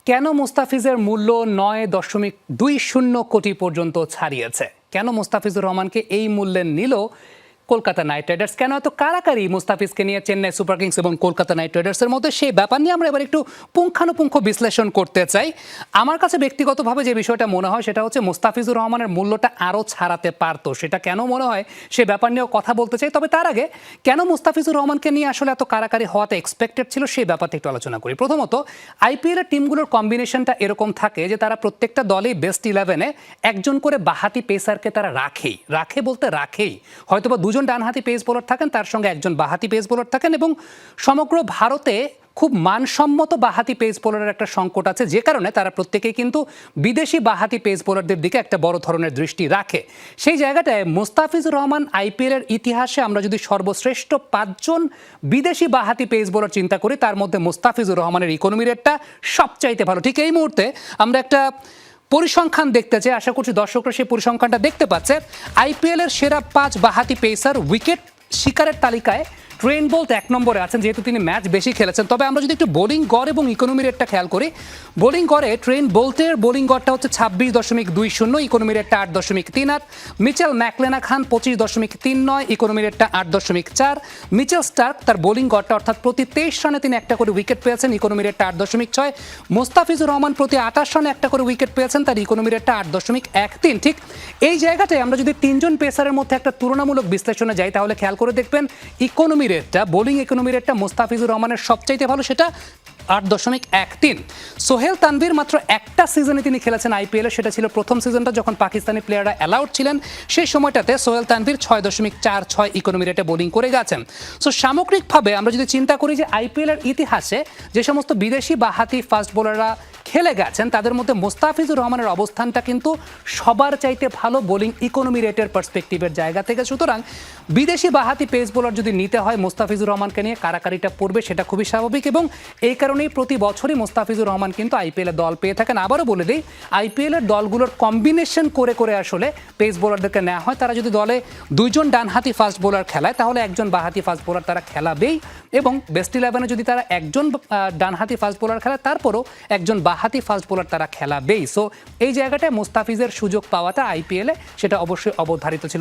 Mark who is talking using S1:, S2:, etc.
S1: কেন মুস্তাফিজের মূল্য 9.20 কোটি পর্যন্ত ছাড়িয়েছে? কেন মুস্তাফিজুর রহমানকে এই মূল্যে নিল কলকাতা নাইট রাইডার্স? কেন এত কারাকারি মুস্তাফিজকে নিয়ে চেন্নাই সুপার কিংস এবং কলকাতা নাইট রাইডার্সের মধ্যে, সেই ব্যাপার নিয়ে আমরা এবার একটু পুঙ্খানুপুঙ্খ বিশ্লেষণ করতে চাই। আমার কাছে ব্যক্তিগতভাবে যে বিষয়টা মনে হয় সেটা হচ্ছে মুস্তাফিজুর রহমানের মূল্যটা আরও ছাড়াতে পারতো। সেটা কেন মনে হয় সে ব্যাপার নিয়েও কথা বলতে চাই। তবে তার আগে কেন মুস্তাফিজুর রহমানকে নিয়ে আসলে এত কারাকারি হওয়াতে এক্সপেক্টেড ছিল সেই ব্যাপারটা একটু আলোচনা করি। প্রথমত, আইপিএলের টিমগুলোর কম্বিনেশনটা এরকম থাকে যে তারা প্রত্যেকটা দলেই বেস্ট 11-এ একজন করে বাহাতি পেসারকে তারা রাখেই হয়তোবা দুজন ডানহাতি পেস বোলার থাকেন, তার সঙ্গে একজন বাহাতি পেস বোলার থাকেন, এবং সমগ্র ভারতে খুব মানসম্মত বাহাতি পেস বোলারের একটা সংকট আছে, যে কারণে তারা প্রত্যেকেই কিন্তু বিদেশি বাহাতি পেস বোলারদের দিকে একটা বড় ধরনের দৃষ্টি রাখে। সেই জায়গাটায় মুস্তাফিজুর রহমান আইপিএলের ইতিহাসে আমরা যদি সর্বশ্রেষ্ঠ 5 জন বিদেশি বাহাতি পেস বোলার চিন্তা করি, তার মধ্যে মুস্তাফিজুর রহমানের ইকোনমি রেটটা সবচাইতে ভালো। ঠিক এই মুহূর্তে আমরা একটা পরিসংখ্যান দেখতে চাই, আশা করছি দর্শকরা সেই পরিসংখ্যানটা দেখতে পাচ্ছে। আইপিএলের সেরা 5 বাহাতি পেসার উইকেট শিকারের তালিকায় ট্রেন্ট বোল্ট 1 নম্বরে আছেন, যেহেতু তিনি ম্যাচ বেশি খেলেছেন। তবে আমরা যদি একটু বোলিং গড় এবং ইকোনমি রেটটা খেয়াল করি, বোলিং গড়ে ট্রেন্ট বোল্টের বোলিং গড়টা হচ্ছে 26.20, ইকোনমি রেটটা 8.38। মিচেল ম্যাকলেনাখান 25.39, ইকোনমি রেটটা 8.4। মিচেল স্টার্ক তার বোলিং গড়টা অর্থাৎ প্রতি 23 রানে তিনি একটা করে উইকেট পেয়েছেন, ইকোনমি রেটটা 8.6। মুস্তাফিজুর রহমান প্রতি 28 রানে একটা করে উইকেট পেয়েছেন, তার ইকোনমি রেটটা 8.13। ঠিক এই জায়গাটায় আমরা যদি 3 জন পেসারের মধ্যে একটা তুলনামূলক বিশ্লেষণে যাই, তাহলে খেয়াল করে দেখবেন ইকোনমি রেটটা, বোলিং ইকোনমি রেটটা মুস্তাফিজুর রহমানের সবচাইতে ভালো, সেটা 8.13। সোহেল তানভীর মাত্র একটা সিজনে তিনি খেলেছেন আইপিএলে, সেটা ছিল প্রথম সিজনটা যখন পাকিস্তানি প্লেয়াররা অ্যালাউড ছিলেন। সেই সময়টাতে সোহেল তানভীর 6.46 ইকোনমি রেটে বোলিং করে গেছেন। সো সামগ্রিকভাবে আমরা যদি চিন্তা করি যে আইপিএলের ইতিহাসে যে সমস্ত বিদেশি বাহাতি ফাস্ট বোলাররা খেলে গেছেন, তাদের মধ্যে মুস্তাফিজুর রহমানের অবস্থানটা কিন্তু সবার চাইতে ভালো বোলিং ইকোনমি রেটের পার্সপেক্টিভের জায়গা থেকে। সুতরাং বিদেশি বাহাতি পেস বোলার যদি নিতে হয়, মুস্তাফিজুর রহমানকে নিয়ে কারাকারিটা পড়বে, সেটা খুবই স্বাভাবিক, এবং এই কারণেই প্রতি বছরই মুস্তাফিজুর রহমান কিন্তু আইপিএলের দল পেয়ে থাকেন। আবারও বলে দিই, আইপিএলের দলগুলোর কম্বিনেশন করে আসলে পেস বোলারদেরকে নেওয়া হয়। তারা যদি দলে 2 জন ডানহাতি ফাস্ট বোলার খেলায়, তাহলে একজন বাহাতি ফাস্ট বোলার তারা খেলাবেই, এবং বেস্ট 11-এ যদি তারা একজন ডানহাতি ফাস্ট বোলার খেলায়, তারপরও একজন বাহাতি ফাস্ট বোলার তারা খেলাবেই। সো এই জায়গাটায় মুস্তাফিজের সুযোগ পাওয়াটা আইপিএলে সেটা অবশ্যই অবধারিত ছিল।